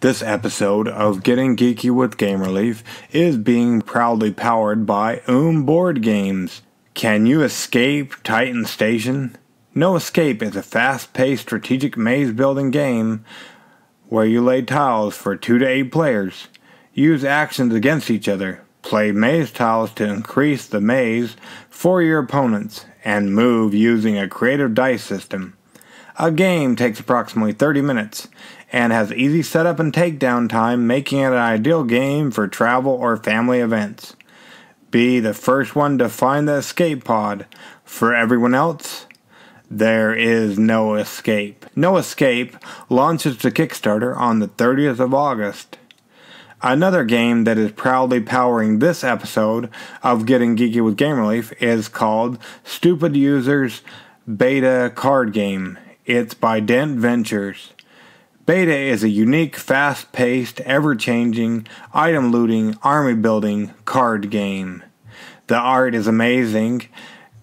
This episode of Getting Geeky with Game Relief is being proudly powered by OOMM Games. Can you escape Titan Station? No Escape is a fast-paced strategic maze-building game where you lay tiles for 2 to 8 players. Use actions against each other. Play maze tiles to increase the maze for your opponents, and move using a creative dice system. A game takes approximately 30 minutes and has easy setup and takedown time, making it an ideal game for travel or family events. Be the first one to find the escape pod. For everyone else, there is no escape. No Escape launches to Kickstarter on the 30th of August. Another game that is proudly powering this episode of Getting Geeky with Game Relief is called Stupid Users Beta Card Game. It's by Dent Ventures. Beta is a unique, fast-paced, ever-changing, item-looting, army-building card game. The art is amazing.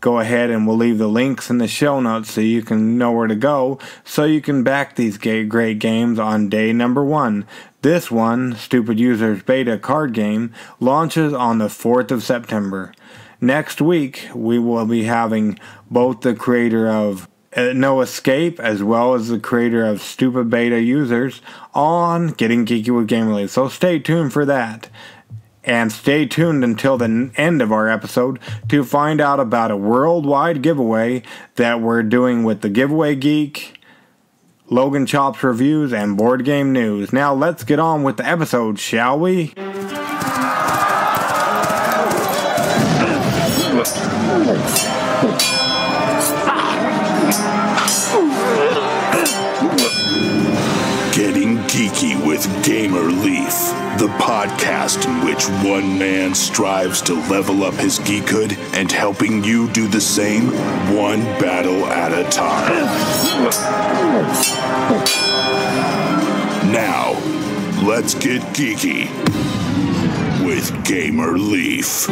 Go ahead and we'll leave the links in the show notes so you can know where to go, so you can back these great games on day number 1. This one, Stupid Users Beta Card Game, launches on the 4th of September. Next week, we will be having both the creator of No Escape as well as the creator of Stupid Beta Users on Getting Geeky with Game Relief. So stay tuned for that. And stay tuned until the end of our episode to find out about a worldwide giveaway that we're doing with the Giveaway Geek, Logan Chops Reviews, and Board Game News. Now let's get on with the episode, shall we? Getting Geeky with Gamer Leaf, the podcast in which one man strives to level up his geekhood and helping you do the same, one battle at a time. Now, let's get geeky with Gamer Leaf.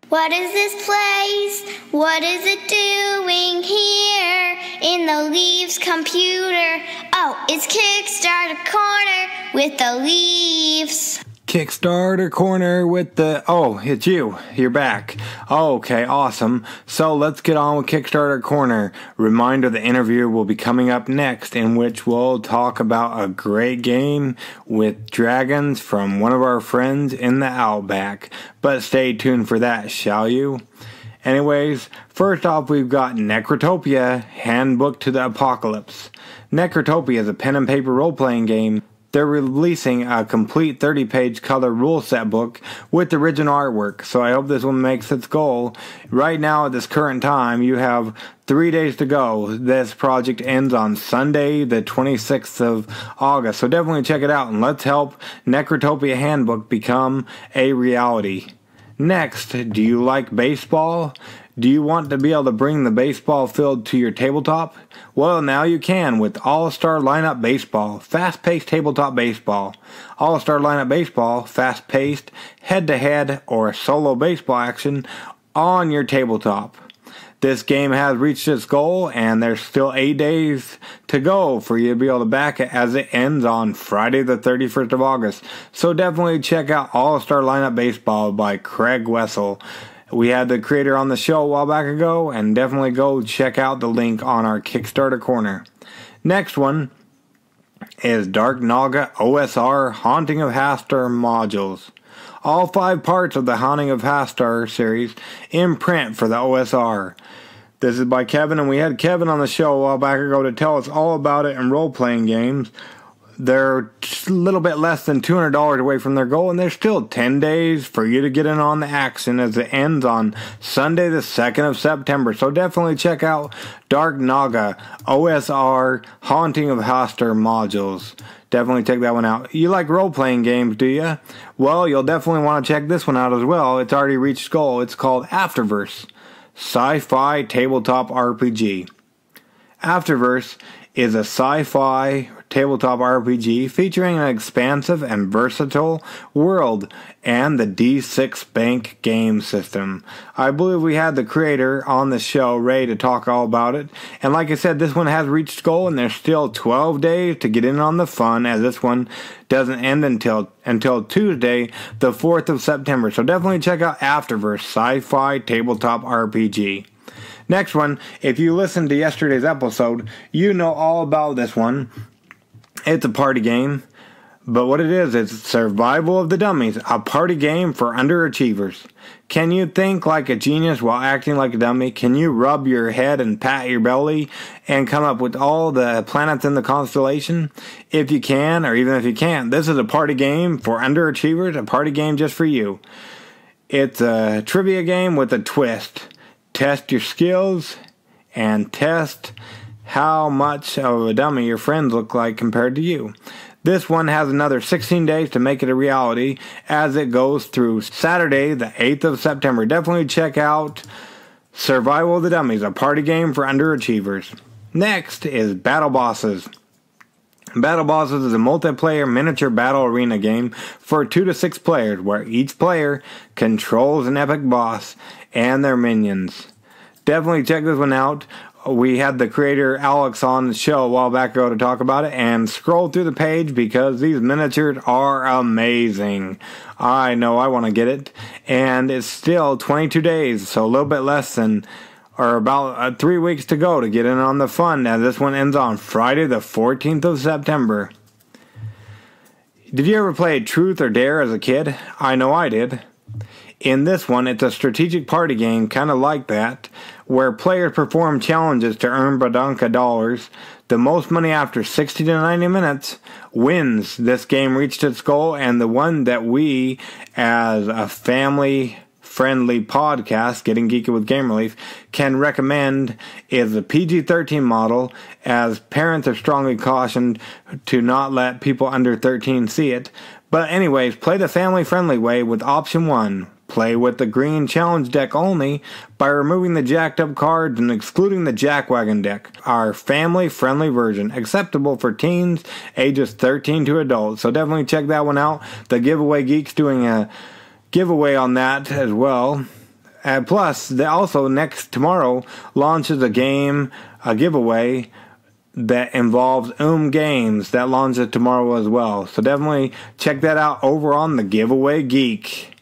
What is this place? What is it doing here in the Leafs computer? Oh, it's Kickstarter Corner with the Leafs. Kickstarter Corner with the... Oh, it's you. You're back. Okay, awesome. So let's get on with Kickstarter Corner. Reminder, the interview will be coming up next, in which we'll talk about a great game with dragons from one of our friends in the Outback. But stay tuned for that, shall you? Anyways, first off, we've got Necrotopia, Handbook to the Apocalypse. Necrotopia is a pen and paper role-playing game. They're releasing a complete 30-page color rule set book with original artwork, so I hope this one makes its goal. Right now, at this current time, you have 3 days to go. This project ends on Sunday, the 26th of August, so definitely check it out, and let's help Necrotopia Handbook become a reality. Next, do you like baseball? Do you want to be able to bring the baseball field to your tabletop? Well, now you can with All-Star Lineup Baseball, fast-paced tabletop baseball. All-Star Lineup Baseball, fast-paced, head-to-head, or solo baseball action on your tabletop. This game has reached its goal, and there's still 8 days to go for you to be able to back it, as it ends on Friday the 31st of August. So definitely check out All-Star Lineup Baseball by Craig Wessel. We had the creator on the show a while back ago, and definitely go check out the link on our Kickstarter Corner. Next one is Dark Naga OSR Haunting of Hastur modules. All 5 parts of the Haunting of Hastur series in print for the OSR. This is by Kevin, and we had Kevin on the show a while back ago to tell us all about it in role-playing games. They're a little bit less than $200 away from their goal, and there's still 10 days for you to get in on the action, as it ends on Sunday the 2nd of September. So definitely check out Dark Naga OSR Haunting of Hastur modules. Definitely check that one out. You like role-playing games, do you? Well, you'll definitely want to check this one out as well. It's already reached goal. It's called Afterverse, Sci-Fi Tabletop RPG. Afterverse is a sci-fi tabletop RPG featuring an expansive and versatile world and the D6 Bank game system. I believe we had the creator on the show, Ray, to talk all about it. And like I said, this one has reached goal, and there's still 12 days to get in on the fun, as this one doesn't end until Tuesday, the 4th of September. So definitely check out Afterverse, Sci-Fi Tabletop RPG. Next one, if you listened to yesterday's episode, you know all about this one. It's a party game, but what it is Survival of the Dummies, a party game for underachievers. Can you think like a genius while acting like a dummy? Can you rub your head and pat your belly and come up with all the planets in the constellation? If you can, or even if you can't, this is a party game for underachievers, a party game just for you. It's a trivia game with a twist. Test your skills and test how much of a dummy your friends look like compared to you. This one has another 16 days to make it a reality as it goes through Saturday, the 8th of September. Definitely check out Survival of the Dummies, a party game for underachievers. Next is Battle Bosses. Battle Bosses is a multiplayer miniature battle arena game for 2 to 6 players where each player controls an epic boss and their minions. Definitely check this one out. We had the creator Alex on the show a while back ago to talk about it, and scroll through the page because these miniatures are amazing. I know I want to get it, and it's still 22 days, so a little bit less than, or about 3 weeks to go to get in on the fun, as this one ends on Friday the 14th of September. Did you ever play Truth or Dare as a kid? I know I did. In this one, it's a strategic party game, kind of like that, where players perform challenges to earn badonka dollars. The most money after 60 to 90 minutes wins. This game reached its goal, and the one that we, as a family-friendly podcast, Getting Geeky with Game Relief, can recommend is the PG-13 model, as parents are strongly cautioned to not let people under 13 see it. But anyways, play the family-friendly way with option 1. Play with the green challenge deck only by removing the jacked up cards and excluding the jackwagon deck. Our family-friendly version, acceptable for teens ages 13 to adults. So definitely check that one out. The Giveaway Geek's doing a giveaway on that as well. Plus, tomorrow launches a giveaway that involves OOMM Games that launches tomorrow as well. So definitely check that out over on the Giveaway Geek.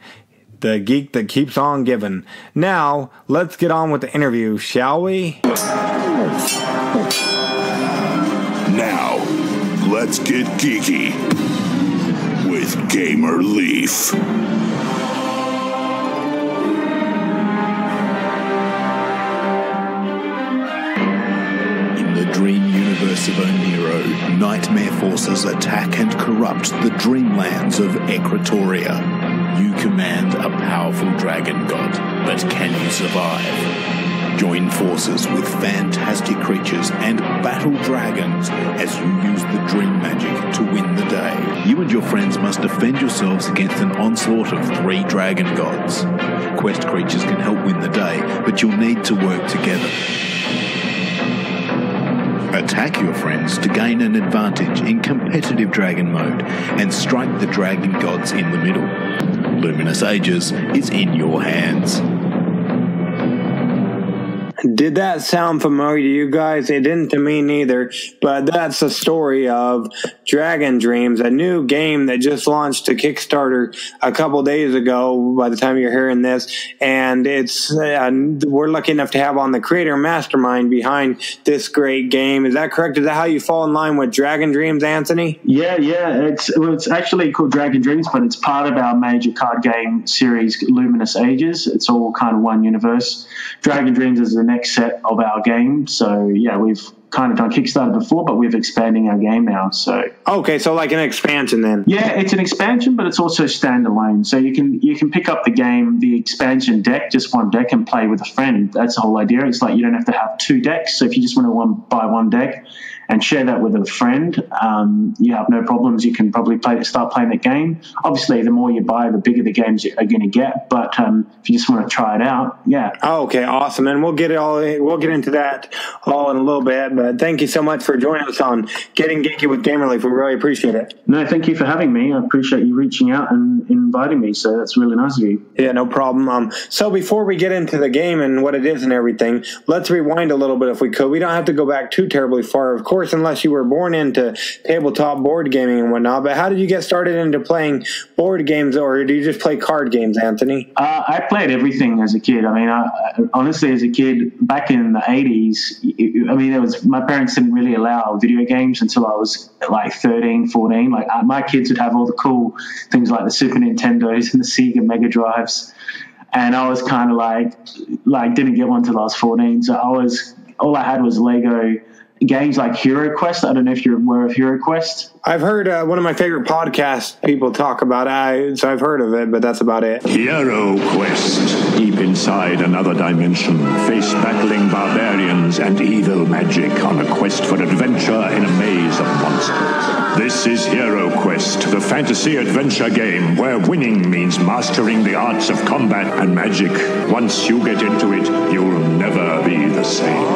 The geek that keeps on giving. Now, let's get on with the interview, shall we? Now, let's get geeky with Gamer Leaf. In the dream universe of Oniro, nightmare forces attack and corrupt the dreamlands of Necrotopia. You command a powerful dragon god, but can you survive? Join forces with fantastic creatures and battle dragons as you use the dream magic to win the day. You and your friends must defend yourselves against an onslaught of 3 dragon gods. Quest creatures can help win the day, but you'll need to work together. Attack your friends to gain an advantage in competitive dragon mode and strike the dragon gods in the middle. Luminous Ages is in your hands. Did that sound familiar to you guys? It didn't to me neither, but that's the story of Dragon Dreams, a new game that just launched to Kickstarter a couple days ago by the time you're hearing this, and it's we're lucky enough to have on the creator mastermind behind this great game. Is that correct? Is that how you fall in line with Dragon Dreams, Anthony? Yeah. It's actually called Dragon Dreams, but it's part of our major card game series, Luminous Ages. It's all kind of one universe. Dragon Dreams is the next set of our game. So yeah, we've kind of done Kickstarter before, but we're expanding our game now. So okay, so like an expansion then? Yeah, it's an expansion, but it's also standalone. So you can pick up the game, the expansion deck, just one deck, and play with a friend. That's the whole idea. It's like you don't have to have 2 decks. So if you just want to buy one deck and share that with a friend, you have no problems. You can probably start playing the game. Obviously, the more you buy, the bigger the games are going to get. But if you just want to try it out, yeah. Oh, okay, awesome. And we'll get into that all in a little bit. But thank you so much for joining us on Getting Geeky with Gamerleaf. We really appreciate it. No, thank you for having me. I appreciate you reaching out and inviting me. So that's really nice of you. Yeah, no problem. So before we get into the game and what it is and everything, let's rewind a little bit if we could. We don't have to go back too terribly far, of course, unless you were born into tabletop board gaming and whatnot. But how did you get started into playing board games, or do you just play card games, Anthony? I played everything as a kid. I mean, honestly, as a kid, back in the 80s, my parents didn't really allow video games until I was like 13, 14. Like my kids would have all the cool things like the Super Nintendos and the Sega Mega Drives. And I was kind of like didn't get one till I was 14. So all I had was Lego games like Hero Quest. I don't know if you're aware of Hero Quest. I've heard one of my favorite podcast people talk about it, so I've heard of it, but that's about it. Hero Quest. Deep inside another dimension, face battling barbarians and evil magic on a quest for adventure in a maze of monsters. This is Hero Quest, the fantasy adventure game where winning means mastering the arts of combat and magic. Once you get into it, you'll never be the same.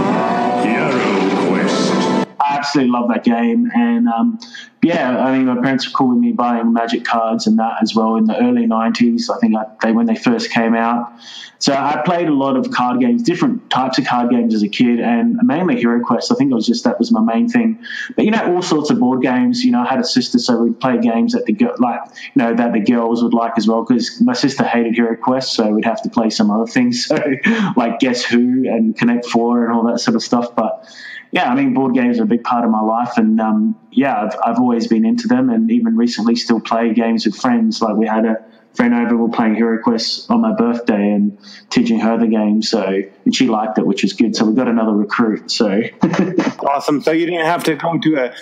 Hero Quest. I absolutely love that game, and my parents were cool with me buying Magic cards and that as well in the early 90s. I think when they first came out. So I played a lot of card games, different types of card games as a kid, and mainly Hero Quest. I think that was my main thing. But all sorts of board games. I had a sister, so we'd play games that the girls would like as well. Because my sister hated Hero Quest, so we'd have to play some other things, so like Guess Who and Connect Four and all that sort of stuff. But yeah, I mean, board games are a big part of my life, and I've always been into them, and even recently still play games with friends. Like we had a friend over, we're playing Hero Quest on my birthday and teaching her the game, and she liked it, which is good. So we got another recruit. So awesome. So you didn't have to go to a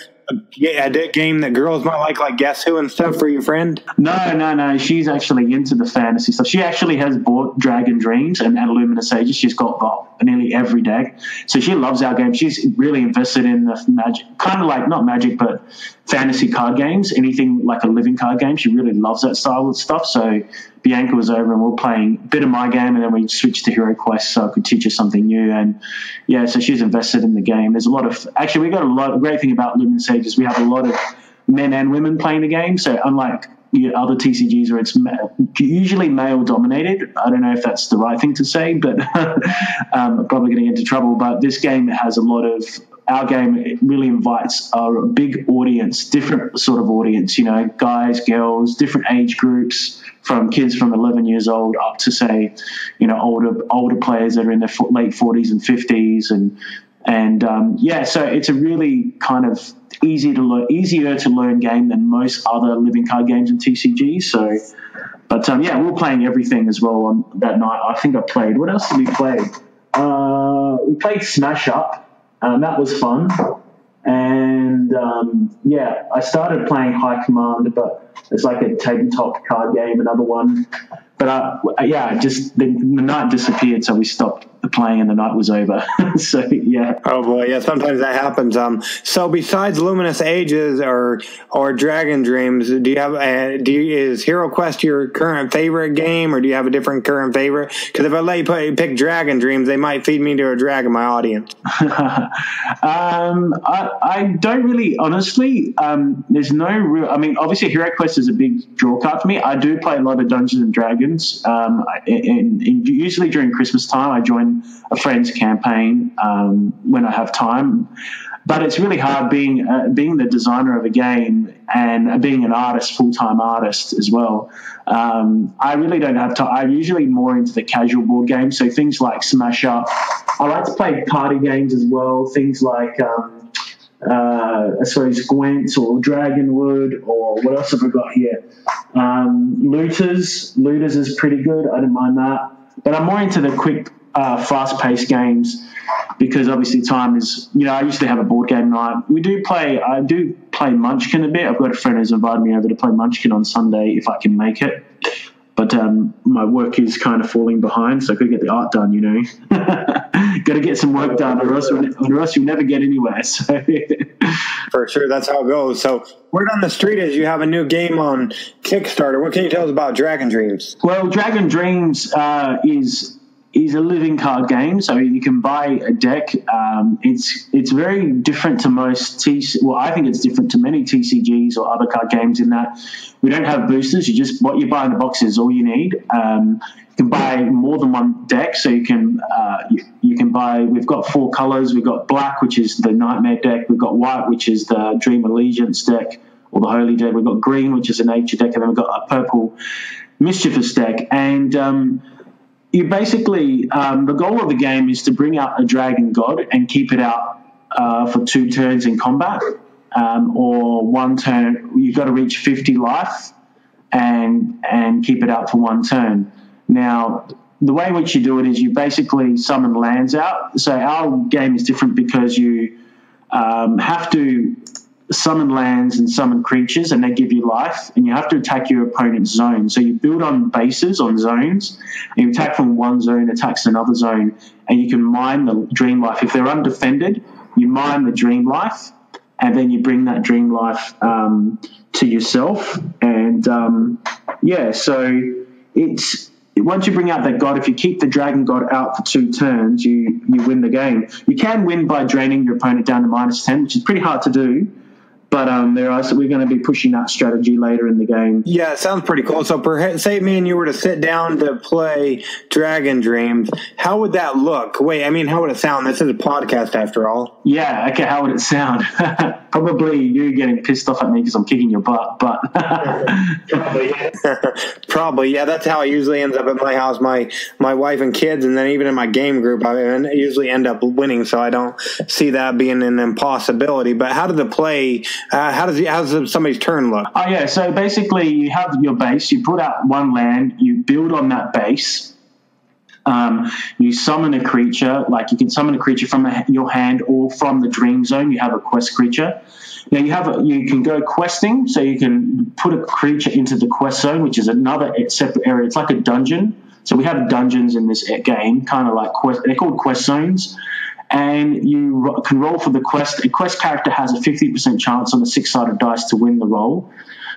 game that girls might like Guess Who and stuff for your friend? No. She's actually into the fantasy stuff. She actually has bought Dragon Dreams and Luminous Ages. She's got nearly every deck. So she loves our game. She's really invested in the magic, kind of like not magic, but fantasy card games, anything like a living card game. She really loves that style of stuff. So Bianca was over and we were playing a bit of my game, and then we switched to Hero Quest so I could teach her something new. And so she's invested in the game. There's we got a lot of great thing about Luminous Ages. We have a lot of men and women playing the game. So unlike other TCGs where it's usually male dominated, I don't know if that's the right thing to say, but I'm probably going to get into trouble. But this game has our game, it really invites a big audience, different sort of audience, guys, girls, different age groups, from kids from 11 years old up to say, older players that are in their late 40s and 50s. So it's a really kind of easier to learn game than most other living card games in TCG. We were playing everything as well on that night. I think I played, what else did we play? We played Smash Up. That was fun. And I started playing High Command, but it's like a tabletop card game, another one. But the night disappeared, so we stopped playing and the night was over. So yeah. Oh boy, yeah. Sometimes that happens. So besides Luminous Ages or Dragon Dreams, is Hero Quest your current favorite game, or do you have a different current favorite? Because if I let you pick Dragon Dreams, they might feed me to a dragon, my audience. I don't really, honestly. There's no real. I mean, obviously Hero Quest is a big draw card for me. I do play a lot of Dungeons and Dragons. Usually during Christmas time, I join a friend's campaign when I have time. But it's really hard being the designer of a game and being an artist, full-time artist as well. I really don't have time. I'm usually more into the casual board games, so things like Smash Up. I like to play party games as well, things like Gwent or Dragonwood, or what else have we got here? Looters is pretty good. I don't mind that. But I'm more into the quick, fast-paced games because obviously time is, I used to have a board game night. I do play Munchkin a bit. I've got a friend who's invited me over to play Munchkin on Sunday if I can make it. But my work is kind of falling behind, so I could get the art done, got to get some work done, or else you'll never get anywhere. So. For sure, that's how it goes. So, word on the street is you have a new game on Kickstarter. What can you tell us about Dragon Dreams? Well, Dragon Dreams is a living card game, so you can buy a deck. It's very different to most I think it's different to many TCGs or other card games in that we don't have boosters. What you buy in the box is all you need. You can buy more than one deck, so you can buy. We've got 4 colors. We've got black, which is the Nightmare deck. We've got white, which is the Dream Allegiance deck or the Holy deck. We've got green, which is a Nature deck, and then we've got a purple Mischievous deck. And you basically, the goal of the game is to bring out a dragon god and keep it out for 2 turns in combat, or 1 turn. You've got to reach 50 life and keep it out for 1 turn. Now, the way in which you do it is you basically summon lands out. So our game is different because you have to summon lands and summon creatures, and they give you life, and you have to attack your opponent's zone. So you build on bases, on zones, and you attack from one zone, attacks another zone, and you can mine the dream life. If they're undefended, you mine the dream life, and then you bring that dream life to yourself. And so it's once you bring out that god, if you keep the dragon god out for 2 turns, you win the game. You can win by draining your opponent down to -10, which is pretty hard to do. But we're going to be pushing that strategy later in the game. Yeah, it sounds pretty cool. So say me and you were to sit down to play Dragon Dreams, how would that look? Wait, I mean, how would it sound? This is a podcast after all. Yeah, okay, how would it sound? Probably you getting pissed off at me because I'm kicking your butt, but... Probably, yeah, that's how it usually ends up at my house. My wife and kids, and then even in my game group, I usually end up winning, so I don't see that being an impossibility. But how does the play... how does somebody's turn look? Oh, yeah. So basically you have your base. You put out 1 land. You build on that base. You summon a creature. Like you can summon a creature from your hand or from the dream zone. You have a quest creature. Now you can go questing. So you can put a creature into the quest zone, which is another separate area. It's like a dungeon. So we have dungeons in this game, kind of like they're called quest zones. And you can roll for the quest. A quest character has a 50% chance on a 6-sided dice to win the roll.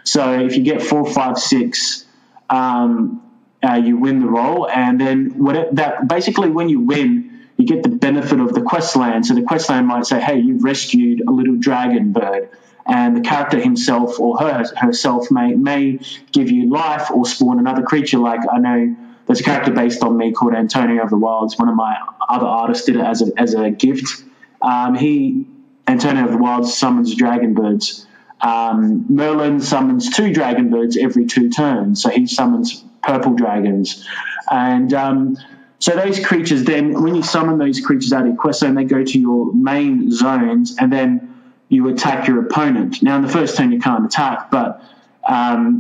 So if you get 4, 5, 6, you win the roll. And then basically when you win, you get the benefit of the quest land. So the quest land might say, hey, you've rescued a little dragon bird. And the character himself or herself may give you life or spawn another creature. Like I know there's a character based on me called Antonio of the Wilds. One of my other artists did it as a gift. Antonio of the Wilds summons dragon birds. Merlin summons 2 dragon birds every 2 turns. So he summons purple dragons. And so those creatures then, when you summon those creatures out of your quest zone, they go to your main zones, and then you attack your opponent. Now, in the first turn, you can't attack, but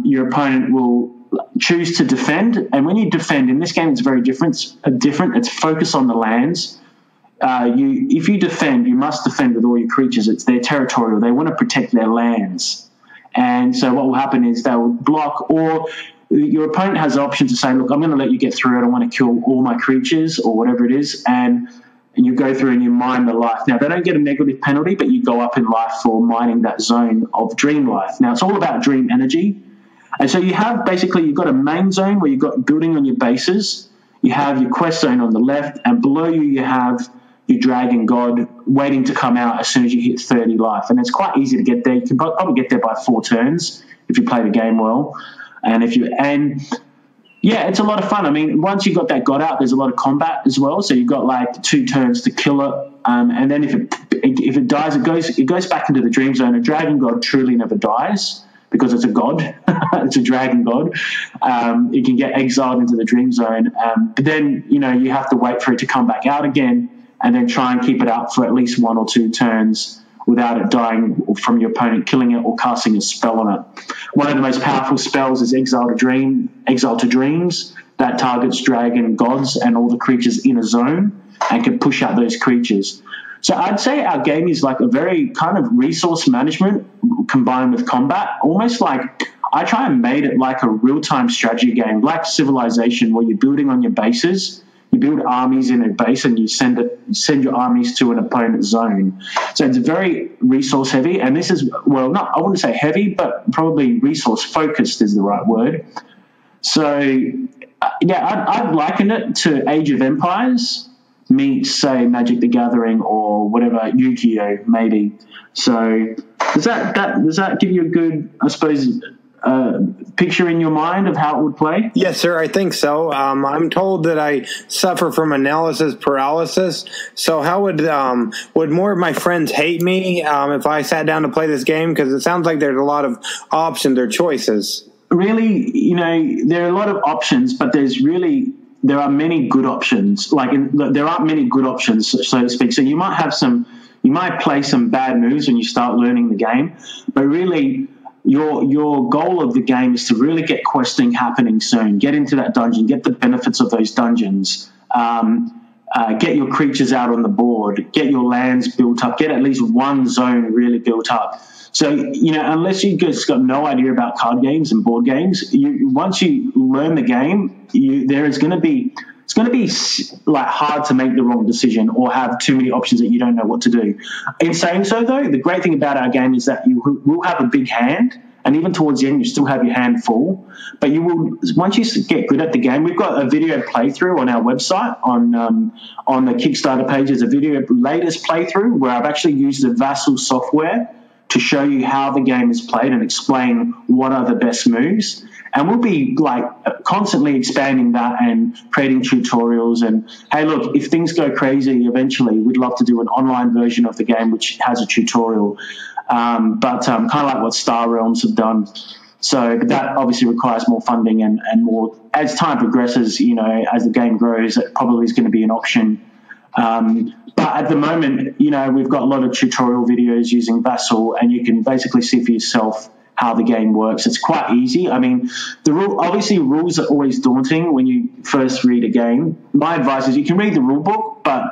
your opponent will choose to defend. And when you defend, in this game, it's very different. It's focus on the lands. If you defend, you must defend with all your creatures. It's their territorial. They want to protect their lands. And so what will happen is they will block, or your opponent has the option to say, look, I'm going to let you get through. I don't want to kill all my creatures or whatever it is. And you go through and you mine the life. Now, they don't get a negative penalty, but you go up in life for mining that zone of dream life. Now, it's all about dream energy. And so you've got a main zone where you've got building on your bases. You have your quest zone on the left, and below you have your dragon god waiting to come out as soon as you hit 30 life. And it's quite easy to get there. You can probably get there by 4 turns if you play the game well. Yeah, it's a lot of fun. I mean, once you've got that god out, there's a lot of combat as well. So you've got like 2 turns to kill it. And then if it dies, it goes back into the dream zone. A dragon god truly never dies because it's a god. It's a dragon god. It can get exiled into the dream zone. But then, you have to wait for it to come back out again and then try and keep it out for at least 1 or 2 turns without it dying from your opponent killing it or casting a spell on it. One of the most powerful spells is Exile to Dreams. That targets dragon gods and all the creatures in a zone and can push out those creatures. So I'd say our game is like a very kind of resource management combined with combat, almost like I try and made it like a real-time strategy game, like Civilization, where you're building on your bases. You build armies in a base, and you send your armies to an opponent's zone. So it's very resource heavy, and this is, well, not, I wouldn't say heavy, but probably resource focused is the right word. So yeah, I'd liken it to Age of Empires meets, say, Magic the Gathering or whatever, Yu-Gi-Oh maybe. So does that give you a good, I suppose, picture in your mind of how it would play? Yes, sir, I think so. I'm told that I suffer from analysis paralysis. So how would more of my friends hate me if I sat down to play this game? Because it sounds like there's a lot of options or choices. Really, you know, there are a lot of options, but there are many good options. There aren't many good options, so to speak. So you might play some bad moves when you start learning the game, but really your goal of the game is to really get questing happening soon, get into that dungeon, get the benefits of those dungeons, get your creatures out on the board, get your lands built up, get at least one zone really built up. So, you know, unless you just got no idea about card games and board games, once you learn the game, it's going to be like hard to make the wrong decision or have too many options that you don't know what to do. In saying so, though, the great thing about our game is that you will have a big hand, and even towards the end, you still have your hand full. But you will, once you get good at the game, we've got a video playthrough on our website on the Kickstarter page. There's a video latest playthrough where I've actually used the Vassal software to show you how the game is played and explain what are the best moves. And we'll be like constantly expanding that and creating tutorials. And hey, look, if things go crazy eventually, we'd love to do an online version of the game which has a tutorial. But kind of like what Star Realms have done. So that obviously requires more funding and more as time progresses. You know, as the game grows, it probably is going to be an option. But at the moment, you know, we've got a lot of tutorial videos using Vassal, and you can basically see for yourself how the game works. It's quite easy. I mean, obviously rules are always daunting when you first read a game. My advice is you can read the rule book, but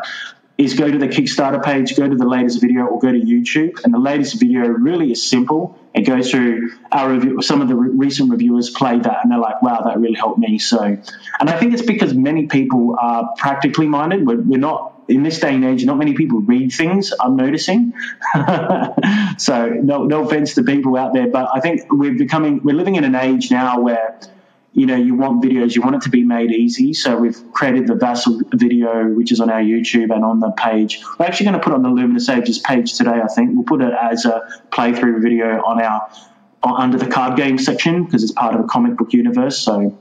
is go to the Kickstarter page, go to the latest video, or go to YouTube. And the latest video really is simple. It goes through our review. Some of the recent reviewers played that, and they're like, wow, that really helped me. So, and I think it's because many people are practically minded. We're not, in this day and age, not many people read things, I'm noticing. So no offense to people out there, but I think we're living in an age now where, you know, you want videos, you want it to be made easy. So we've created the Vassal video, which is on our YouTube and on the page. We're actually going to put it on the Luminous Ages page today, I think. We'll put it as a playthrough video under the card game section because it's part of a comic book universe. So,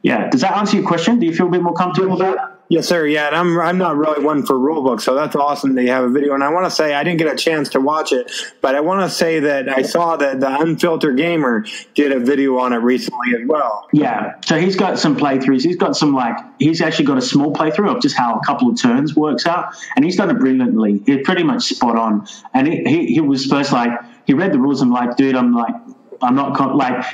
yeah. Does that answer your question? Do you feel a bit more comfortable with that? Yes, sir. Yeah, and I'm not really one for rule books, so that's awesome that you have a video. And I want to say I didn't get a chance to watch it, but I want to say that I saw that the Unfiltered Gamer did a video on it recently as well. Yeah, so he's got some playthroughs. He's actually got a small playthrough of just how a couple of turns works out, and he's done it brilliantly. He's pretty much spot on. And he was first he read the rules and dude, I'm not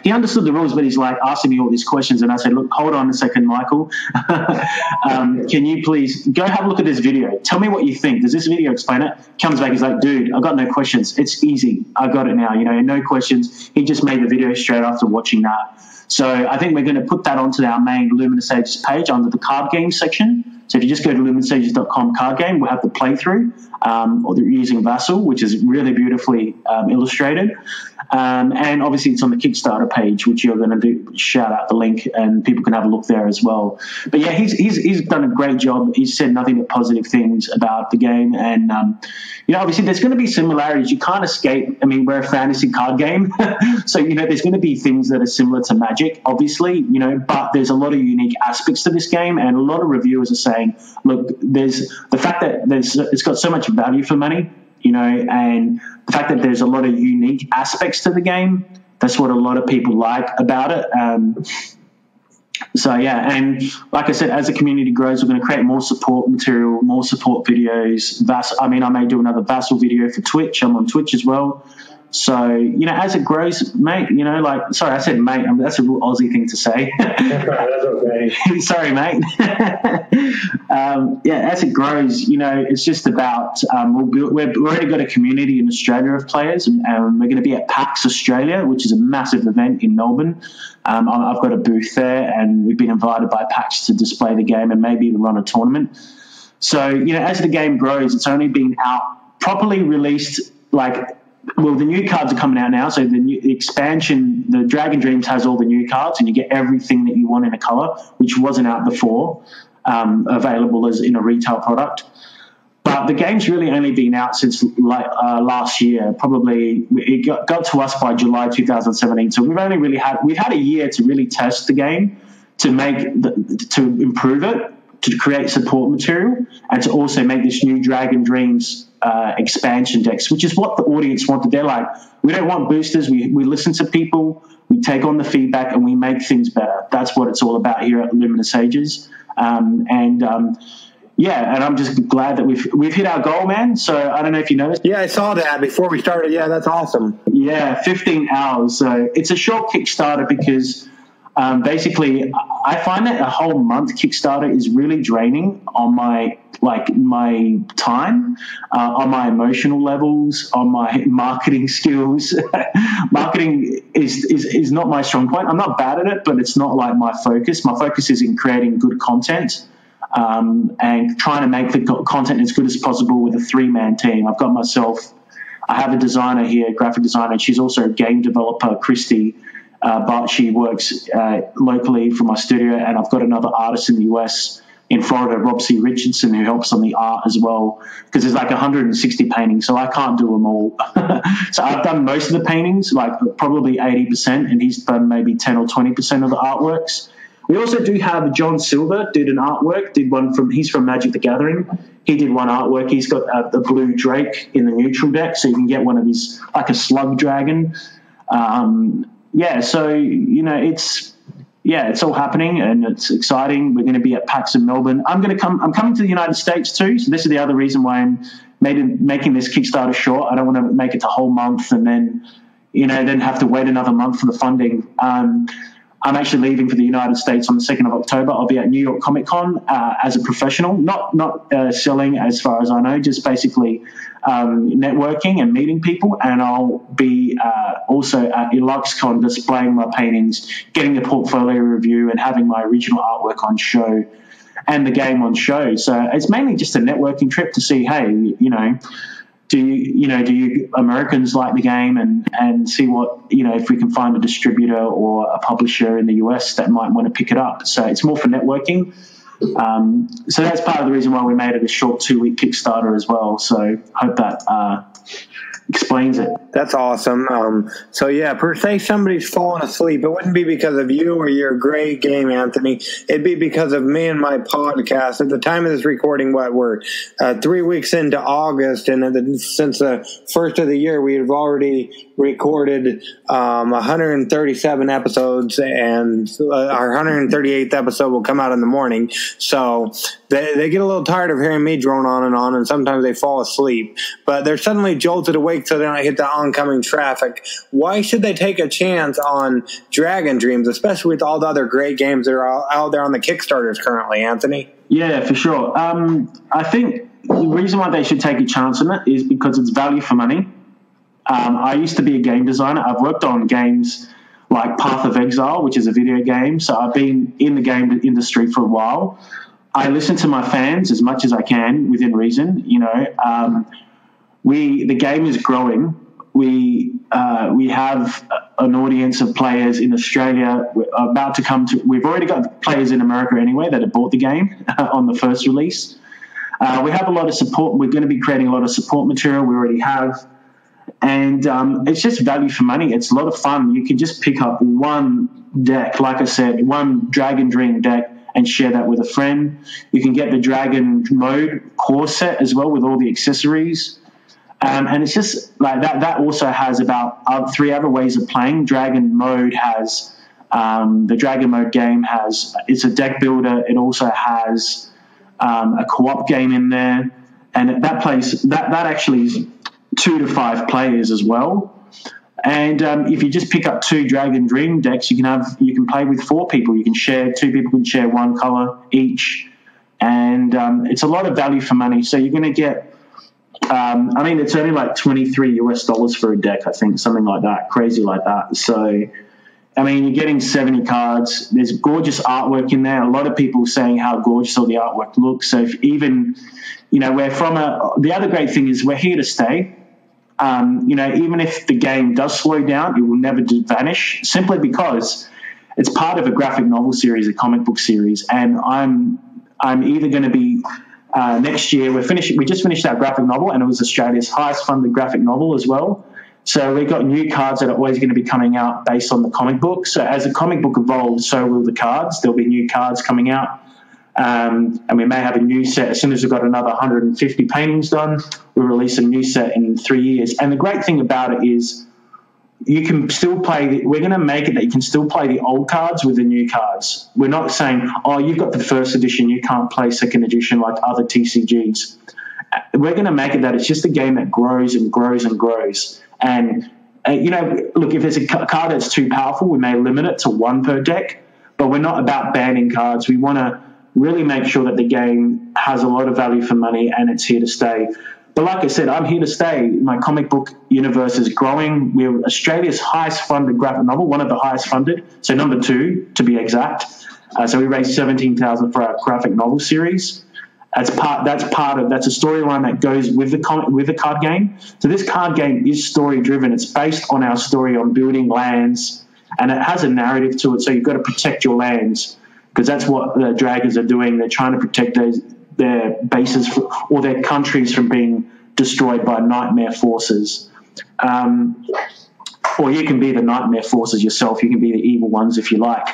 he understood the rules, but he's asking me all these questions. And I said, look, hold on a second, Michael. Can you please go have a look at this video? Tell me what you think. Does this video explain it? Comes back. He's like, dude, I got no questions. It's easy. I got it now. You know, no questions. He just made the video straight after watching that. So I think we're going to put that onto our main Luminous Ages page under the card game section. So if you just go to luminousages.com card game, we'll have the playthrough, or they're using Vassal, which is really beautifully illustrated. And obviously it's on the Kickstarter page, which you're going to shout out the link and people can have a look there as well. But yeah, he's done a great job. He's said nothing but positive things about the game. And, you know, obviously there's going to be similarities. You can't escape. I mean, we're a fantasy card game. So, you know, there's going to be things that are similar to Magic, obviously, you know, but there's a lot of unique aspects to this game. And a lot of reviewers are saying, look, there's the fact that it's got so much value for money, you know, and the fact that there's a lot of unique aspects to the game, that's what a lot of people like about it. So, yeah, and like I said, as the community grows, we're going to create more support material, more support videos. I may do another Vassal video for Twitch. I'm on Twitch as well. So, as it grows, mate, sorry, I said mate, that's a real Aussie thing to say. That's okay. Sorry, mate. As it grows, it's just about, we've already got a community in Australia of players, and we're going to be at PAX Australia, which is a massive event in Melbourne. I've got a booth there, and we've been invited by PAX to display the game and maybe even run a tournament. So, as the game grows, it's only been out, properly released, the new cards are coming out now. So the expansion, the Dragon Dreams has all the new cards, and you get everything that you want in a color, which wasn't out before, available as in a retail product. But the game's really only been out since last year. Probably it got to us by July 2017. So we've had a year to really test the game, to improve it, to create support material, and to also make this new Dragon Dreams expansion decks, which is what the audience wanted. They're like, we don't want boosters. We listen to people, we take on the feedback, and we make things better. That's what it's all about here at Luminous Ages. And I'm just glad that we've hit our goal, man. So I don't know if you noticed. Yeah, I saw that before we started. Yeah, that's awesome. Yeah, 15 hours. So it's a short Kickstarter because basically I find that a whole month Kickstarter is really draining on my time, on my emotional levels, on my marketing skills. Marketing is not my strong point. I'm not bad at it, but it's not like my focus. My focus is in creating good content, and trying to make the content as good as possible with a 3-man team. I've got myself, I have a designer here, graphic designer, and she's also a game developer, Christy, but she works locally for my studio, and I've got another artist in the US, in Florida, Rob C. Richardson, who helps on the art as well, because there's 160 paintings, so I can't do them all. So I've done most of the paintings, probably 80%, and he's done maybe 10 or 20% of the artworks. We also do have John Silver did an artwork, he's from Magic the Gathering. He did one artwork. He's got the blue Drake in the neutral deck, so you can get one of his, a slug dragon. It's all happening, and it's exciting. We're going to be at PAX in Melbourne. I'm coming to the United States too. So this is the other reason why I'm making this Kickstarter short. I don't want to make it a whole month and then have to wait another month for the funding. I'm actually leaving for the United States on the 2nd of October. I'll be at New York Comic Con as a professional, not selling as far as I know, just basically networking and meeting people. And I'll be also at EluxCon displaying my paintings, getting a portfolio review, and having my original artwork on show and the game on show. So it's mainly just a networking trip to see, hey, do you Americans like the game, and see what, if we can find a distributor or a publisher in the US that might want to pick it up. So it's more for networking. So that's part of the reason why we made it a short 2-week Kickstarter as well. So hope that explains it. That's awesome. So yeah, per se, somebody's fallen asleep. It wouldn't be because of you or your great game, Anthony. It'd be because of me and my podcast. At the time of this recording, we're 3 weeks into August, and since the first of the year, we have already recorded 137 episodes, and our 138th episode will come out in the morning. So they get a little tired of hearing me drone on, and sometimes they fall asleep. But they're suddenly jolted awake so they don't hit the oncoming traffic. Why should they take a chance on Dragon Dreams, especially with all the other great games that are out there on the Kickstarters currently, Anthony? Yeah, for sure. I think the reason why they should take a chance on it is because it's value for money. I used to be a game designer. I've worked on games like Path of Exile, which is a video game. So I've been in the game industry for a while. I listen to my fans as much as I can within reason. The game is growing. We have an audience of players in Australia. We're about to come to. We've already got players in America anyway that have bought the game on the first release. We have a lot of support. We're going to be creating a lot of support material. We already have. And it's just value for money. It's a lot of fun. You can just pick up one deck, like I said, one Dragon Dream deck, and share that with a friend. You can get the Dragon Mode core set as well with all the accessories. And it's just like that. That also has about 3 other ways of playing. Dragon Mode has the Dragon Mode game has, it's a deck builder. It also has a co-op game in there, and that actually is 2 to 5 players as well. And if you just pick up 2 Dragon Dream decks, you can play with 4 people. You can share, 2 people can share 1 color each, and it's a lot of value for money. So you're going to get, it's only like $23 for a deck, I think, something like that, crazy like that. So, you're getting 70 cards. There's gorgeous artwork in there. A lot of people saying how gorgeous all the artwork looks. So if even, the other great thing is we're here to stay. Even if the game does slow down, it will never vanish, simply because it's part of a graphic novel series, a comic book series. And I'm either going to be next year. We just finished our graphic novel, and it was Australia's highest funded graphic novel as well. So we've got new cards that are always going to be coming out based on the comic book. So as the comic book evolves, so will the cards. There'll be new cards coming out. And we may have a new set. As soon as we've got another 150 paintings done, we'll release a new set in 3 years. And the great thing about it is you can still play. We're going to make it that you can still play the old cards with the new cards. We're not saying, oh, you've got the first edition, you can't play second edition like other TCGs. We're going to make it that it's just a game that grows and grows and grows. And, look, if there's a card that's too powerful, we may limit it to 1 per deck. But we're not about banning cards. We want to really make sure that the game has a lot of value for money and it's here to stay. But like I said, I'm here to stay. My comic book universe is growing. We're Australia's highest funded graphic novel, one of the highest funded, so number 2 to be exact. So we raised $17,000 for our graphic novel series. That's a storyline that goes with the card game. So this card game is story driven. It's based on our story on building lands, and it has a narrative to it. So you've got to protect your lands, because that's what the dragons are doing. They're trying to protect their bases or their countries from being destroyed by nightmare forces. Or you can be the nightmare forces yourself. You can be the evil ones if you like.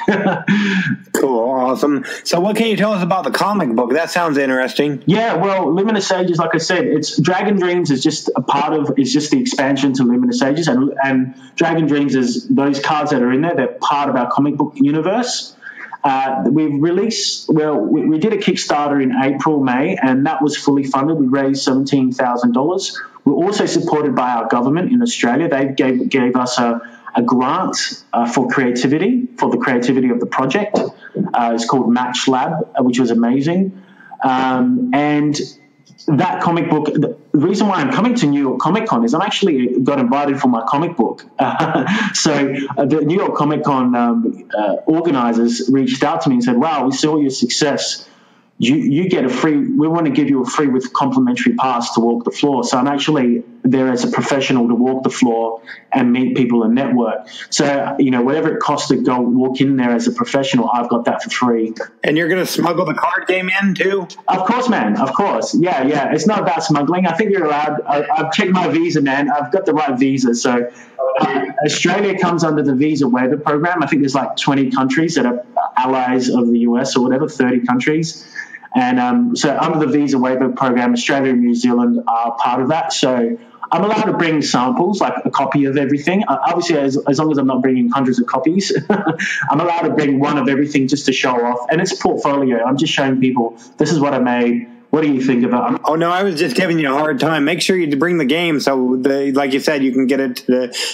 Cool, awesome. So what can you tell us about the comic book? That sounds interesting. Yeah, well, Luminous Ages, like I said, it's Dragon Dreams is just the expansion to Luminous Ages, and Dragon Dreams is those cards that are in there. They're part of our comic book universe. We did a Kickstarter in April, May, and that was fully funded. We raised $17,000. We're also supported by our government in Australia. They gave us a grant for the creativity of the project. It's called Match Lab, which was amazing. And that comic book, the reason why I'm coming to New York Comic Con is I'm actually got invited for my comic book. So the New York Comic Con organizers reached out to me and said, wow, we saw your success. You get we want to give you a free with complimentary pass to walk the floor. So I'm actually there as a professional to walk the floor and meet people and network. So, whatever it costs to go walk in there as a professional, I've got that for free. And you're going to smuggle the card game in too? Of course, man. Of course. Yeah. It's not about smuggling. I think you're allowed. I've checked my visa, man. I've got the right visa. So Australia comes under the visa waiver program. I think there's like 20 countries that are allies of the US or whatever, 30 countries. And so under the visa waiver program, Australia and New Zealand are part of that. So I'm allowed to bring samples, like a copy of everything. Obviously, as long as I'm not bringing hundreds of copies, I'm allowed to bring one of everything just to show off. And it's a portfolio. I'm just showing people, this is what I made. What do you think of it? Oh, no, I was just giving you a hard time. Make sure you bring the game so, like you said, you can get it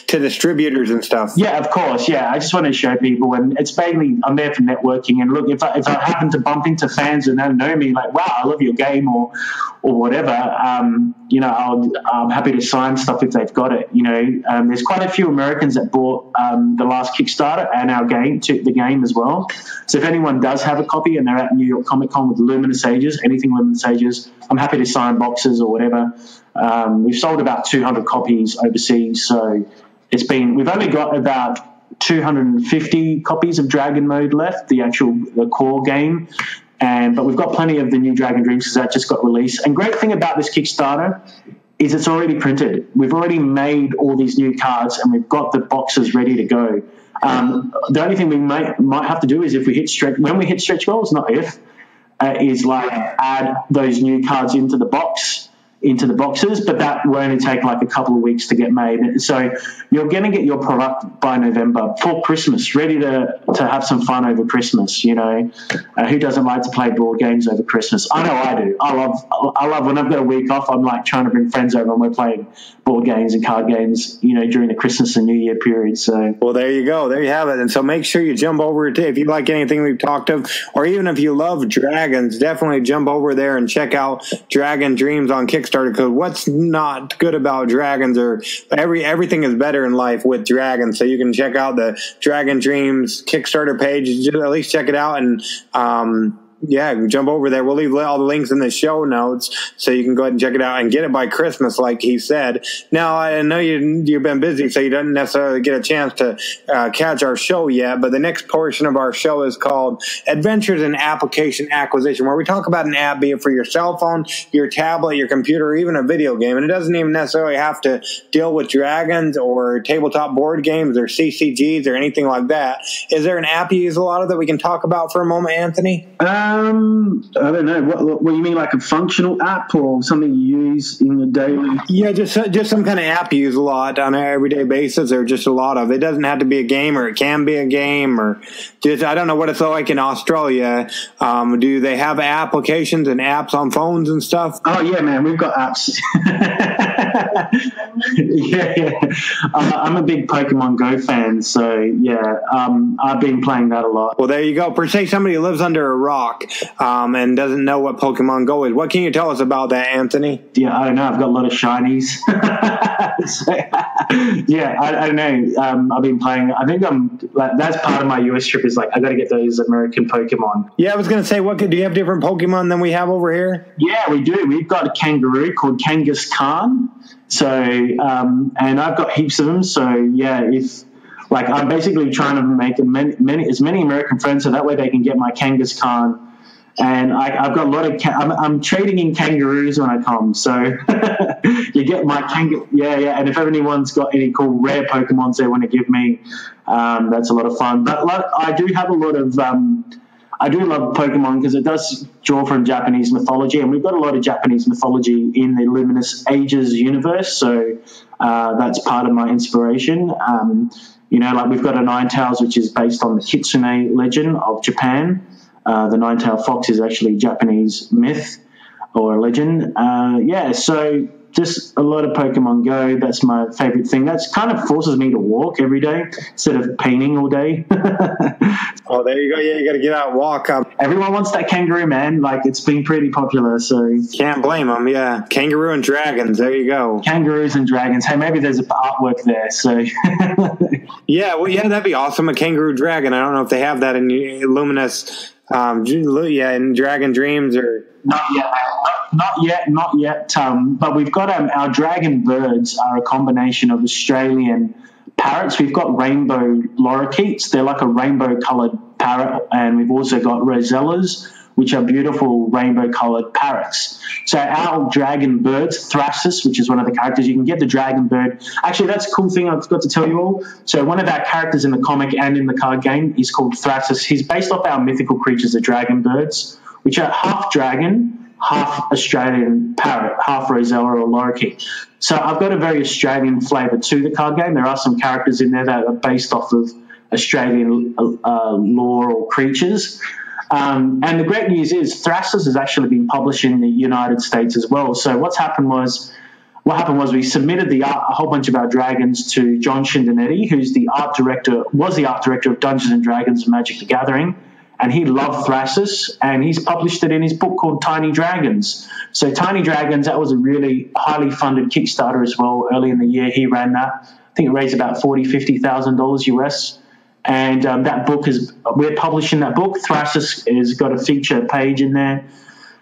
to distributors and stuff. Yeah, of course. Yeah, I just want to show people. And it's mainly, I'm there for networking. And look, if I happen to bump into fans who don't know me, like, wow, I love your game or whatever, I'm happy to sign stuff if they've got it. There's quite a few Americans that bought the last Kickstarter and our game, the game as well. So if anyone does have a copy and they're at New York Comic Con with Luminous Ages, anything Luminous Ages, I'm happy to sign boxes or whatever. We've sold about 200 copies overseas, so we've only got about 250 copies of Dragon Mode left, the core game, but we've got plenty of the new Dragon Dreams because that just got released. And great thing about this Kickstarter is it's already printed. We've already made all these new cards and we've got the boxes ready to go. The only thing we might have to do is when we hit stretch goals, not if, is like add those new cards into the boxes, but that will only take like a couple of weeks to get made. So you're going to get your product by November for Christmas, ready to to have some fun over Christmas. You know, who doesn't like to play board games over Christmas? I know I do. I love when I've got a week off. I'm like trying to bring friends over and we're playing board games and card games, you know, during the Christmas and New Year period. So, well, there you go. There you have it. And so make sure you jump over to, if you like anything we've talked of, or even if you love dragons, definitely jump over there and check out Dragon Dreams on Kickstarter. Because what's not good about dragons, or everything is better in life with dragons. So you can check out the Dragon Dreams Kickstarter page. Just at least check it out, and yeah, jump over there. We'll leave all the links in the show notes so you can go ahead and check it out and get it by Christmas, like he said. Now, I know you've been busy, so you don't necessarily get a chance to catch our show yet, but the next portion of our show is called Adventures in Application Acquisition, where we talk about an app, be it for your cell phone, your tablet, your computer, or even a video game. And it doesn't even necessarily have to deal with dragons or tabletop board games or CCGs or anything like that. Is there an app you use a lot of that we can talk about for a moment, Anthony? I don't know. What you mean, like a functional app or something you use in the daily? Yeah, just some kind of app you use a lot on an everyday basis, or just a lot of. It doesn't have to be a game, or it can be a game, or just, I don't know what it's like in Australia. Do they have applications and apps on phones and stuff? Oh yeah, man, we've got apps. yeah. I'm a big Pokemon Go fan, so yeah, I've been playing that a lot. Well, there you go. Per se, somebody who lives under a rock and doesn't know what Pokemon Go is. What can you tell us about that, Anthony? Yeah, I don't know. I've got a lot of shinies. So, yeah, I don't know. I've been playing. I think that's part of my US trip, is like I got to get those American Pokemon. Yeah, I was going to say, do you have different Pokemon than we have over here? Yeah, we do. We've got a kangaroo called Kangaskhan. So, and I've got heaps of them. So, yeah, like I'm basically trying to make as many American friends so that way they can get my Kangaskhan. And I've got a lot of I'm trading in kangaroos when I come. So you get my kangaroo. Yeah. And if anyone's got any cool rare Pokemons they want to give me, that's a lot of fun. But I do have a lot of I do love Pokemon because it does draw from Japanese mythology, and we've got a lot of Japanese mythology in the Luminous Ages universe. So that's part of my inspiration. You know, like we've got a Ninetales, which is based on the Kitsune legend of Japan. The nine-tailed fox is actually Japanese myth or legend. Yeah, so just a lot of Pokemon Go. That's my favorite thing. That's kind of forces me to walk every day instead of painting all day. Oh, there you go. Yeah, you got to get out and walk. Everyone wants that kangaroo, man. Like, it's been pretty popular, so... Can't blame them, yeah. Kangaroo and dragons, there you go. Kangaroos and dragons. Hey, maybe there's artwork there, so... Yeah, well, yeah, that'd be awesome. A kangaroo dragon. I don't know if they have that in Luminous... in Dragon Dreams or... Not yet. But we've got our dragon birds are a combination of Australian parrots. We've got rainbow lorikeets. They're like a rainbow-coloured parrot. And we've also got rosellas, which are beautiful rainbow-coloured parrots. So our dragon birds, Thrasus, which is one of the characters, you can get the dragon bird. Actually, that's a cool thing I forgot to tell you all. So one of our characters in the comic and in the card game is called Thrasus. He's based off our mythical creatures, the dragon birds, which are half dragon, half Australian parrot, half rosella or lorikeet. So I've got a very Australian flavour to the card game. There are some characters in there that are based off of Australian lore or creatures. And the great news is Thrasus has actually been published in the United States as well. So what happened was we submitted a whole bunch of our dragons to John Shindanetti, who's the art director of Dungeons and Dragons and Magic the Gathering. And he loved Thrasus, and he's published it in his book called Tiny Dragons. So Tiny Dragons, that was a really highly funded Kickstarter as well. Early in the year, he ran that. I think it raised about $50,000 US. And that book we're publishing that book. Thrasus has got a feature page in there.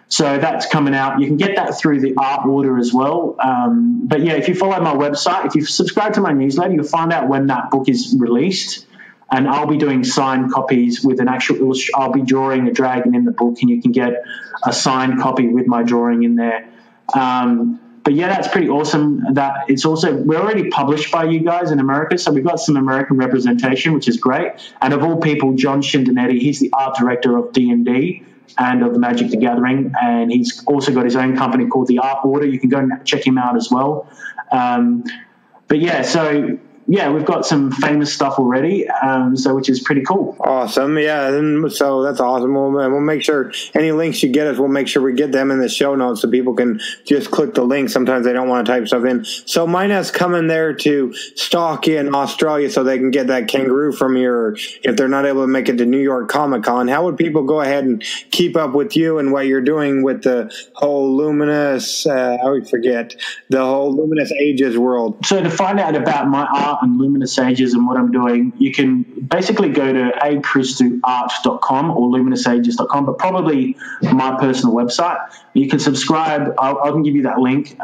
So that's coming out. You can get that through the art order as well. But yeah, if you follow my website, if you subscribe to my newsletter, you'll find out when that book is released. And I'll be doing signed copies with I'll be drawing a dragon in the book, and you can get a signed copy with my drawing in there. But yeah, that's pretty awesome. That it's also, we're already published by you guys in America, so we've got some American representation, which is great. And of all people, John Shindanetti, he's the art director of D&D and of the Magic the Gathering, and he's also got his own company called The Art Order. You can go and check him out as well. But yeah, so we've got some famous stuff already, so which is pretty cool. Awesome, yeah. And so that's awesome. We'll make sure any links you get us, we'll make sure we get them in the show notes so people can just click the link. Sometimes they don't want to type stuff in. So Mina's coming there to stock in Australia so they can get that kangaroo from you, or if they're not able to make it to New York Comic Con. How would people go ahead and keep up with you and what you're doing with the whole Luminous, I always forget, the whole Luminous Ages world? So to find out about my art and Luminous Ages and what I'm doing, you can basically go to achristuart.com or luminousages.com, but probably my personal website. You can subscribe. I can give you that link,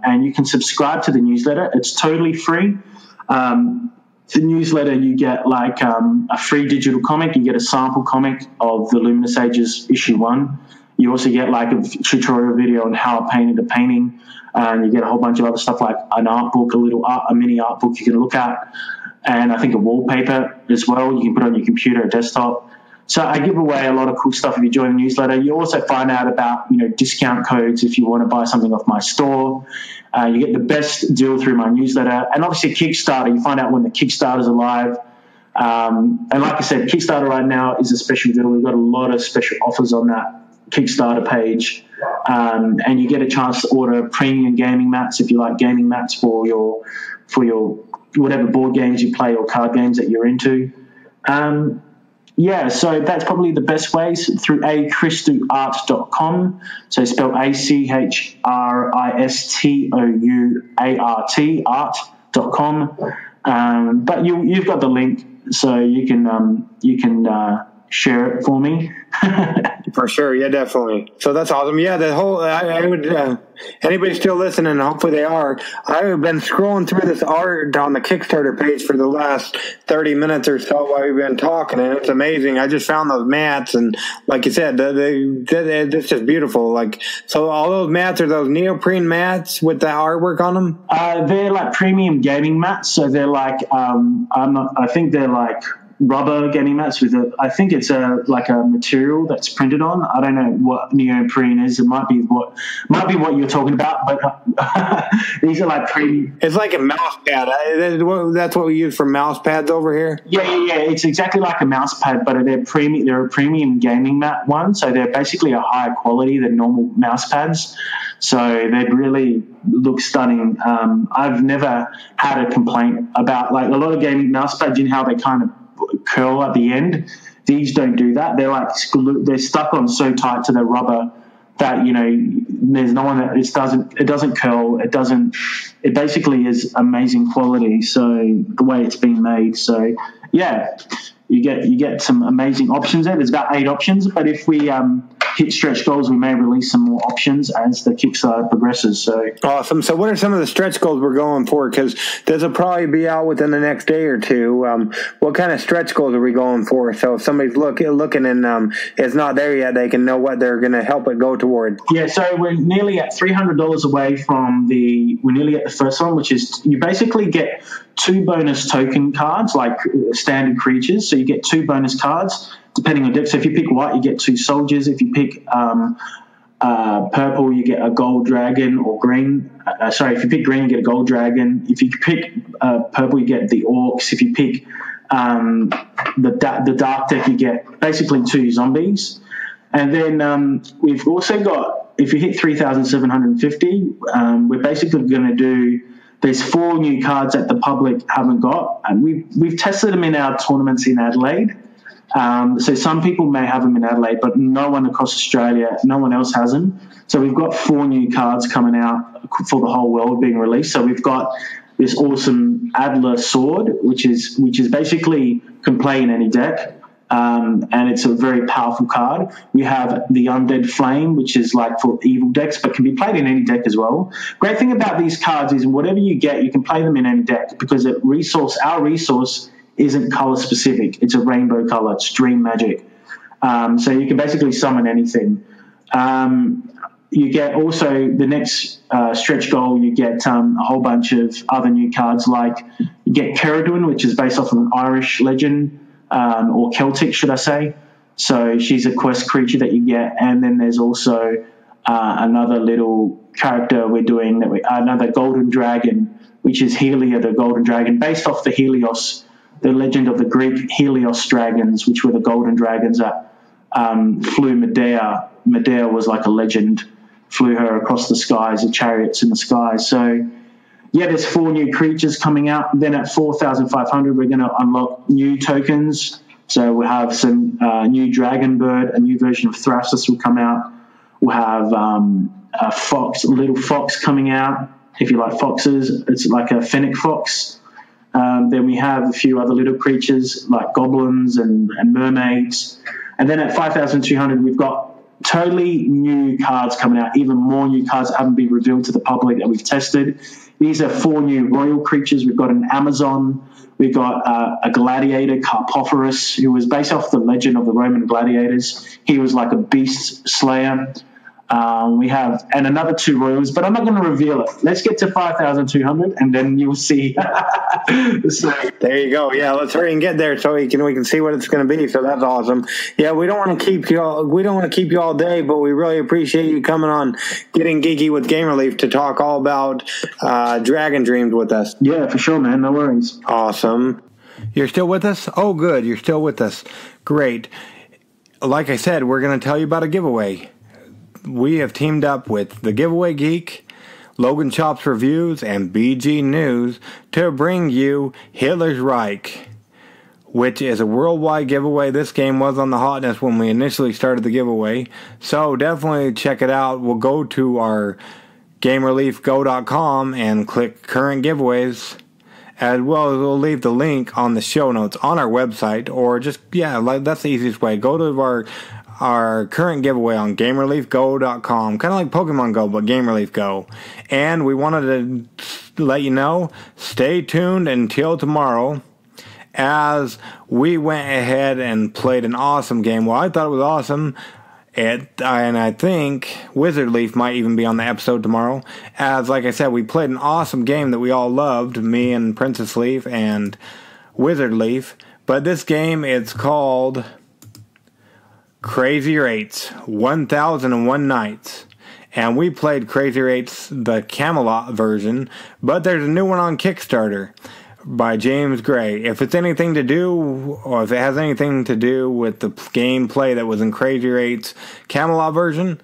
and you can subscribe to the newsletter. It's totally free. The newsletter, you get like a free digital comic. You get a sample comic of the Luminous Ages issue 1. You also get like a tutorial video on how I painted a painting. And you get a whole bunch of other stuff like an art book, a mini art book you can look at, and I think a wallpaper as well you can put on your computer or desktop. So I give away a lot of cool stuff if you join the newsletter. You also find out about discount codes if you want to buy something off my store. You get the best deal through my newsletter, and obviously Kickstarter. You find out when the Kickstarters are live. And like I said, Kickstarter right now is a special deal. We've got a lot of special offers on that Kickstarter page, and you get a chance to order premium gaming mats if you like gaming mats for your whatever board games you play or card games that you're into. So that's probably the best ways, through achristuart.com. So spell ACHRISTOUART art.com. But you've got the link, so you can share it for me. For sure, yeah, definitely. So that's awesome. Yeah, the whole I would anybody still listening, hopefully they are. I've been scrolling through this art on the Kickstarter page for the last 30 minutes or so while we've been talking, and it's amazing. I just found those mats, and like you said, it's just beautiful. Like, so all those mats are those neoprene mats with the artwork on them. They're like premium gaming mats, so they're like I think they're like rubber gaming mats with I think it's like a material that's printed on. I don't know what neoprene is. It might be what you're talking about, but these are like premium. It's like a mouse pad. That's what we use for mouse pads over here. Yeah. It's exactly like a mouse pad, but they're premium. They're a premium gaming mat one, so they're basically a higher quality than normal mouse pads. So they really look stunning. I've never had a complaint about, like, a lot of gaming mouse pads, you know how they kind of curl at the end. These don't do that. They're like they're stuck on so tight to the rubber that there's no one that it doesn't curl. It basically is amazing quality. So the way it's been made. So yeah, you get some amazing options there. There's about 8 options, but if we hit stretch goals, we may release some more options as the Kickstarter progresses. So awesome. So what are some of the stretch goals we're going for? Because this will probably be out within the next day or two. What kind of stretch goals are we going for? So if somebody's looking and it's not there yet, they can know what they're going to help it go toward. Yeah, so we're nearly at $300 away from we're nearly at the first one, which is you basically get 2 bonus token cards, like standard creatures. So you get 2 bonus cards depending on deck. So if you pick white, you get 2 soldiers. If you pick purple, you get a gold dragon, or green. If you pick green, you get a gold dragon. If you pick purple, you get the orcs. If you pick the dark deck, you get basically 2 zombies. And then we've also got, if you hit 3,750, we're basically going to do, there's 4 new cards that the public haven't got. And we've tested them in our tournaments in Adelaide. So some people may have them in Adelaide, but no one across Australia, no one else has them. So we've got 4 new cards coming out for the whole world being released. So we've got this awesome Adler sword, which is basically can play in any deck. And it's a very powerful card. We have the Undead Flame, which is like for evil decks, but can be played in any deck as well. Great thing about these cards is whatever you get, you can play them in any deck, because our resource isn't color specific. It's a rainbow color. It's Dream Magic. So you can basically summon anything. You get also the next stretch goal, you get a whole bunch of other new cards, like you get Ceridwen, which is based off of an Irish legend, or Celtic, should I say. So she's a quest creature that you get. And then there's also another little character we're doing, another golden dragon, which is Helia the golden dragon, based off the Helios, the legend of the Greek Helios dragons, which were the golden dragons that flew Medea. Medea was like a legend, flew her across the skies, the chariots in the sky. So, yeah, there's 4 new creatures coming out. Then at 4,500, we're going to unlock new tokens. So we'll have some new dragon bird, a new version of Thrastus will come out. We'll have a little fox coming out. If you like foxes, it's like a fennec fox. Then we have a few other little creatures like goblins and mermaids. And then at 5,200, we've got totally new cards coming out, even more new cards that haven't been revealed to the public that we've tested. These are 4 new royal creatures. We've got an Amazon. We've got a gladiator, Carpophorus, who was based off the legend of the Roman gladiators. He was like a beast slayer. We have another 2 royals, but I'm not going to reveal it. Let's get to 5,200, and then you'll see. So, there you go. Yeah, let's hurry and get there so we can see what it's going to be. So that's awesome. Yeah, we don't want to keep you all day, but we really appreciate you coming on Getting Geeky with Game Relief to talk all about Dragon Dreams with us. Yeah, for sure, man. No worries. Awesome. You're still with us? Oh, good. You're still with us. Great. Like I said, we're going to tell you about a giveaway. We have teamed up with The Giveaway Geek, Logan Chops Reviews, and BG News to bring you Hitler's Reich, which is a worldwide giveaway. This game was on the hotness when we initially started the giveaway, so definitely check it out. We'll go to our GameReliefGo.com and click Current Giveaways, as well as we'll leave the link on the show notes on our website, or just, that's the easiest way. Go to our current giveaway on GameReliefGo.com, kind of like Pokemon Go, but Game Relief Go. And we wanted to let you know, stay tuned until tomorrow, as we went ahead and played an awesome game. Well, I thought it was awesome, and I think Wizard Leaf might even be on the episode tomorrow, as, like I said, we played an awesome game that we all loved, me and Princess Leaf and Wizard Leaf. But this game, it's called Crazy Rates, 1001 Nights. And we played Crazy Rates, the Camelot version, but there's a new one on Kickstarter by James Gray. If it's anything to do, or if it has anything to do with the gameplay that was in Crazy Rates Camelot version,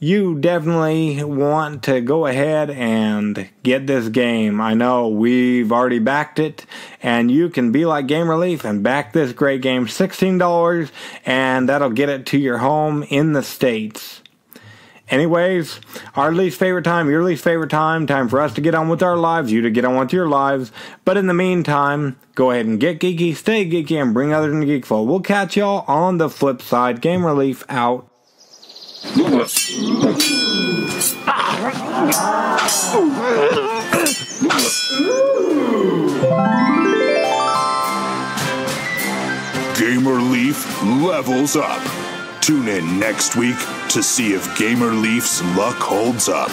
you definitely want to go ahead and get this game. I know we've already backed it, and you can be like Game Relief and back this great game. $16, and that'll get it to your home in the States. Anyways, our least favorite time, your least favorite time for us to get on with our lives, you to get on with your lives. But in the meantime, go ahead and get geeky, stay geeky, and bring others into Geekful. We'll catch y'all on the flip side. Game Relief out. Gamer Leaf levels up. Tune in next week to see if Gamer Leaf's luck holds up.